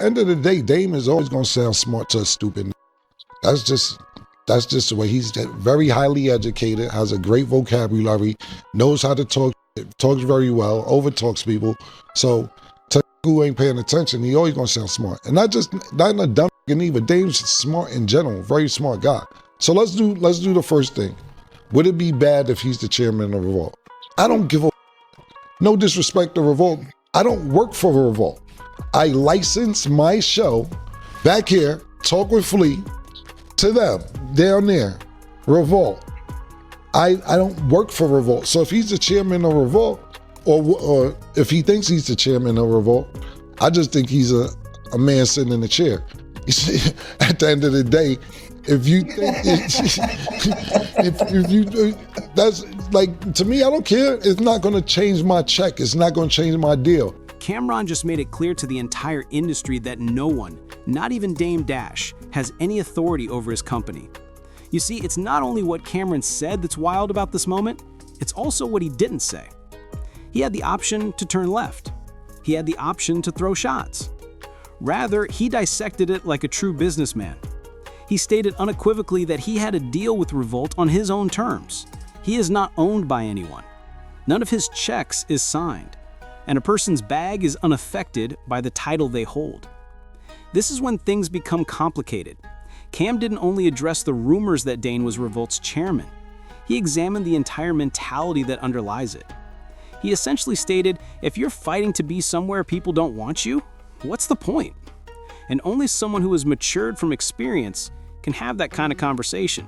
end of the day, Dame is always gonna sound smart to a stupid. That's just the way he's very highly educated, has a great vocabulary, knows how to talk, talks very well, over talks people. So to who ain't paying attention, he always gonna sound smart. And not in a dumb either. Dame's smart in general, very smart guy. So let's do the first thing. Would it be bad if he's the chairman of Revolt? I don't give a no disrespect to Revolt. I don't work for Revolt. I license my show back here, Talk with Flea, to them down there, Revolt. I don't work for Revolt. So if he's the chairman of Revolt, or if he thinks he's the chairman of Revolt, I just think he's a man sitting in a chair. You see, at the end of the day, if you think if you that's like, to me, I don't care. It's not going to change my check. It's not going to change my deal. Cameron just made it clear to the entire industry that no one, not even Dame Dash, has any authority over his company. You see, it's not only what Cameron said that's wild about this moment, it's also what he didn't say. He had the option to turn left. He had the option to throw shots. Rather, he dissected it like a true businessman. He stated unequivocally that he had a deal with Revolt on his own terms. He is not owned by anyone. None of his checks is signed, and a person's bag is unaffected by the title they hold. This is when things become complicated. Cam didn't only address the rumors that Dane was Revolt's chairman. He examined the entire mentality that underlies it. He essentially stated, if you're fighting to be somewhere people don't want you, what's the point? And only someone who has matured from experience can have that kind of conversation.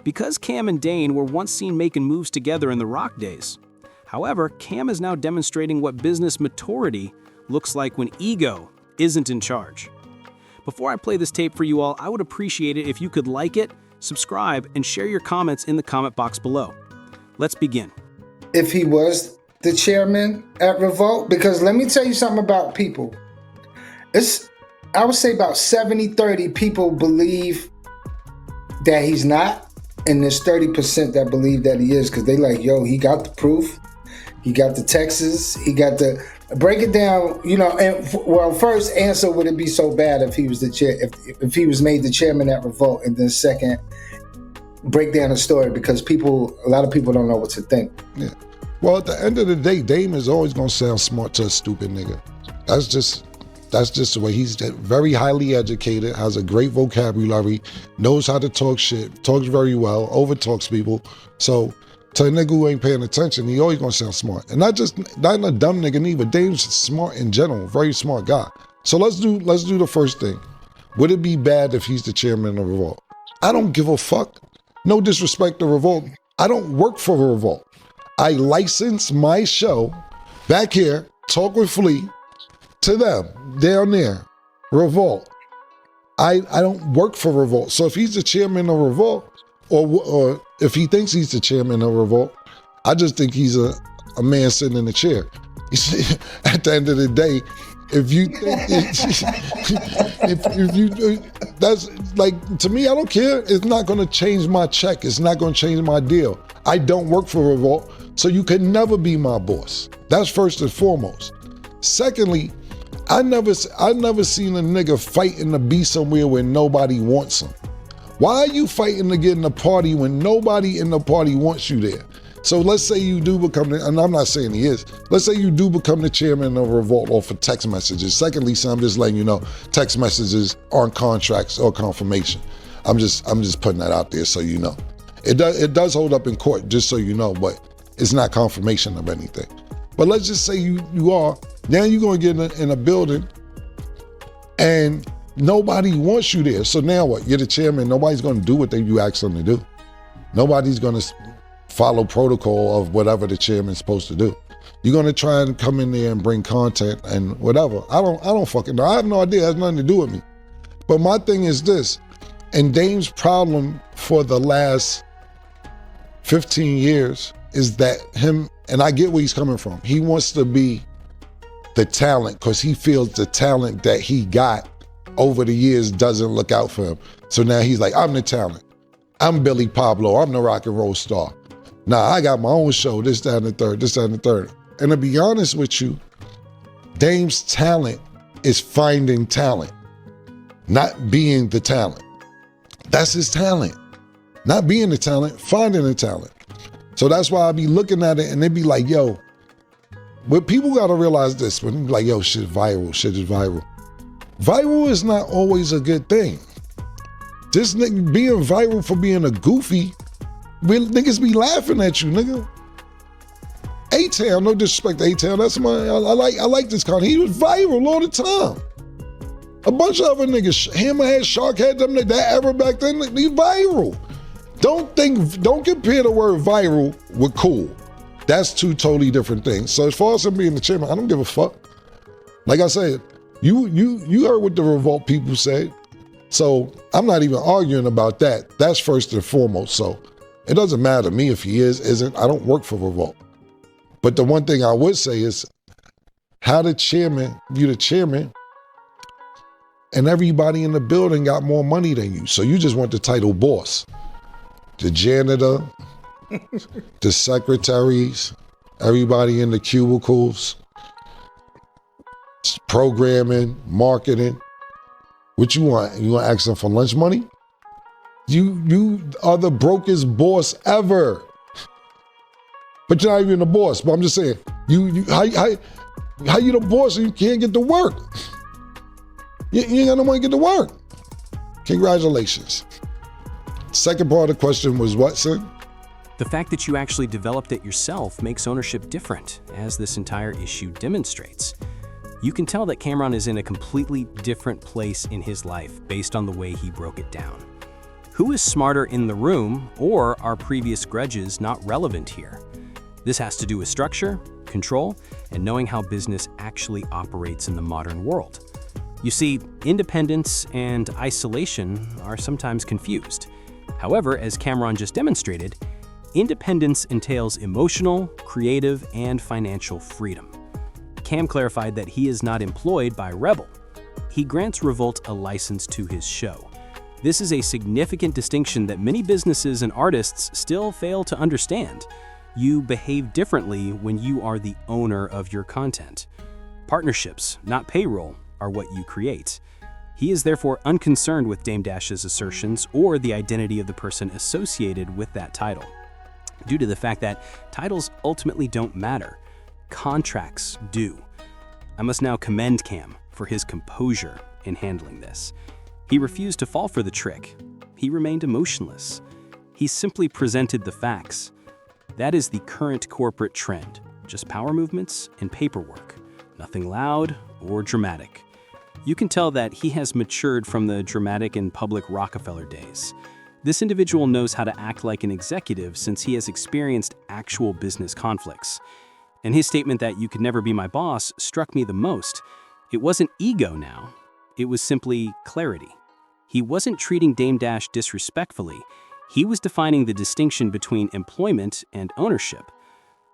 Because Cam and Dane were once seen making moves together in the Rock days. However, Cam is now demonstrating what business maturity looks like when ego isn't in charge. Before I play this tape for you all, I would appreciate it if you could like it, subscribe, and share your comments in the comment box below. Let's begin. If he was the chairman at Revolt, because let me tell you something about people. I would say about 70-30 people believe that he's not, and there's 30% that believe that he is, because they like, yo, he got the proof, he got the texts, he got the, break it down, you know. And well, first answer, would it be so bad if he was the chair, if he was made the chairman at Revolt? And then second, break down the story, because a lot of people don't know what to think. Yeah. Well, at the end of the day, Dame is always gonna sound smart to a stupid nigga. That's just the way he's very highly educated, has a great vocabulary, knows how to talk shit, talks very well, over talks people. So to a nigga who ain't paying attention, he always gonna sound smart. And not in a dumb nigga neither. Dame's smart in general, very smart guy. So let's do the first thing. Would it be bad if he's the chairman of Revolt? I don't give a fuck. No disrespect to Revolt. I don't work for Revolt. I license my show back here, Talk with Flea, to them down there, Revolt. I don't work for Revolt. So if he's the chairman of Revolt, or if he thinks he's the chairman of Revolt, I just think he's a man sitting in a chair. You see, at the end of the day, if you think if you that's like, to me, I don't care. It's not going to change my check. It's not going to change my deal. I don't work for Revolt, so you can never be my boss. That's first and foremost. Secondly, I never seen a nigga fighting to be somewhere where nobody wants him. Why are you fighting to get in the party when nobody in the party wants you there? So let's say you do become, and I'm not saying he is, let's say you do become the chairman of Revolt off of text messages. Secondly, so I'm just letting you know, text messages aren't contracts or confirmation. I'm just putting that out there so you know. It does hold up in court, just so you know, but it's not confirmation of anything. But let's just say you are, now you're gonna get in a building and nobody wants you there. So now what? You're the chairman, nobody's gonna do what you ask them to do. Nobody's gonna follow protocol of whatever the chairman's supposed to do. You're gonna try and come in there and bring content and whatever. I don't fucking know. I have no idea, it has nothing to do with me. But my thing is this, and Dame's problem for the last 15 years is that him, and I get where he's coming from. He wants to be the talent because he feels the talent that he got over the years doesn't look out for him. So now he's like, I'm the talent. I'm Billy Pablo. I'm the rock and roll star. Nah, I got my own show, this, that, and the third, this, that, and the third. And to be honest with you, Dame's talent is finding talent, not being the talent. That's his talent. Not being the talent, finding the talent. So that's why I be looking at it and they be like, yo, but people gotta realize this, when they be like, yo, shit is viral. Viral is not always a good thing. This nigga being viral for being a goofy, niggas be laughing at you, nigga. A-Town, no disrespect to A-Town, that's I like this content. He was viral all the time. A bunch of other niggas, Hammerhead, Sharkhead, them that ever back then, they viral. Don't compare the word viral with cool. That's two totally different things. So as far as him being the chairman, I don't give a fuck. Like I said, you heard what the Revolt people said. So I'm not even arguing about that. That's first and foremost. So it doesn't matter to me if he isn't. I don't work for Revolt. But the one thing I would say is, how the chairman, you the chairman, and everybody in the building got more money than you. So you just want the title boss. The janitor, the secretaries, everybody in the cubicles, programming, marketing. What you want? You want to ask them for lunch money? You are the brokest boss ever. But you're not even the boss. But I'm just saying, how you the boss and you can't get to work? You ain't got no money to get to work. Congratulations. Second part of the question was what, son? The fact that you actually developed it yourself makes ownership different, as this entire issue demonstrates. You can tell that Cameron is in a completely different place in his life based on the way he broke it down. Who is smarter in the room, or are previous grudges not relevant here? This has to do with structure, control, and knowing how business actually operates in the modern world. You see, independence and isolation are sometimes confused. However, as Cameron just demonstrated, independence entails emotional, creative, and financial freedom. Cam clarified that he is not employed by Rebel. He grants Revolt a license to his show. This is a significant distinction that many businesses and artists still fail to understand. You behave differently when you are the owner of your content. Partnerships, not payroll, are what you create. He is therefore unconcerned with Dame Dash's assertions or the identity of the person associated with that title, due to the fact that titles ultimately don't matter. Contracts do. I must now commend Cam for his composure in handling this. He refused to fall for the trick. He remained emotionless. He simply presented the facts. That is the current corporate trend, just power movements and paperwork, nothing loud or dramatic. You can tell that he has matured from the dramatic and public Rockefeller days. This individual knows how to act like an executive since he has experienced actual business conflicts. And his statement that you could never be my boss struck me the most. It wasn't ego now. It was simply clarity. He wasn't treating Dame Dash disrespectfully. He was defining the distinction between employment and ownership.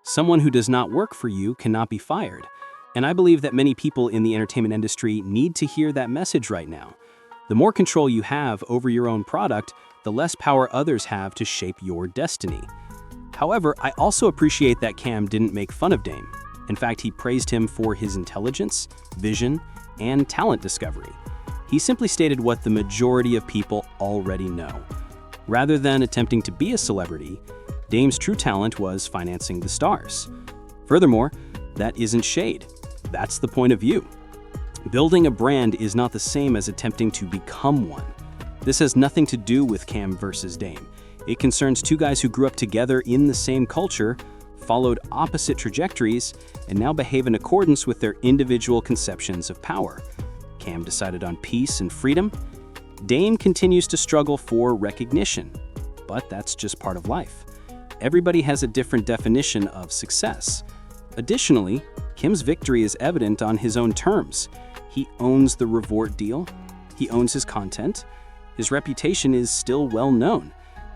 Someone who does not work for you cannot be fired. And I believe that many people in the entertainment industry need to hear that message right now. The more control you have over your own product, the less power others have to shape your destiny. However, I also appreciate that Cam didn't make fun of Dame. In fact, he praised him for his intelligence, vision, and talent discovery. He simply stated what the majority of people already know. Rather than attempting to be a celebrity, Dame's true talent was financing the stars. Furthermore, that isn't shade. That's the point of view. Building a brand is not the same as attempting to become one. This has nothing to do with Cam versus Dame. It concerns two guys who grew up together in the same culture, followed opposite trajectories, and now behave in accordance with their individual conceptions of power. Cam decided on peace and freedom. Dame continues to struggle for recognition, but that's just part of life. Everybody has a different definition of success. Additionally, Kim's victory is evident on his own terms. He owns the Revolt deal. He owns his content. His reputation is still well known.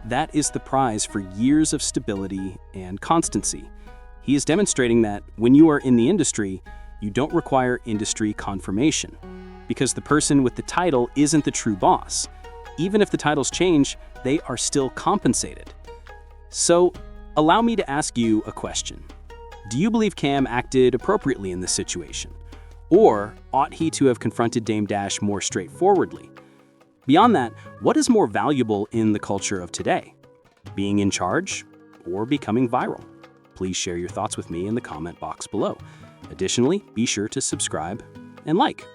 That is the prize for years of stability and constancy. He is demonstrating that when you are in the industry, you don't require industry confirmation, because the person with the title isn't the true boss. Even if the titles change, they are still compensated. So, allow me to ask you a question. Do you believe Cam acted appropriately in this situation? Or ought he to have confronted Dame Dash more straightforwardly? Beyond that, what is more valuable in the culture of today? Being in charge or becoming viral? Please share your thoughts with me in the comment box below. Additionally, be sure to subscribe and like.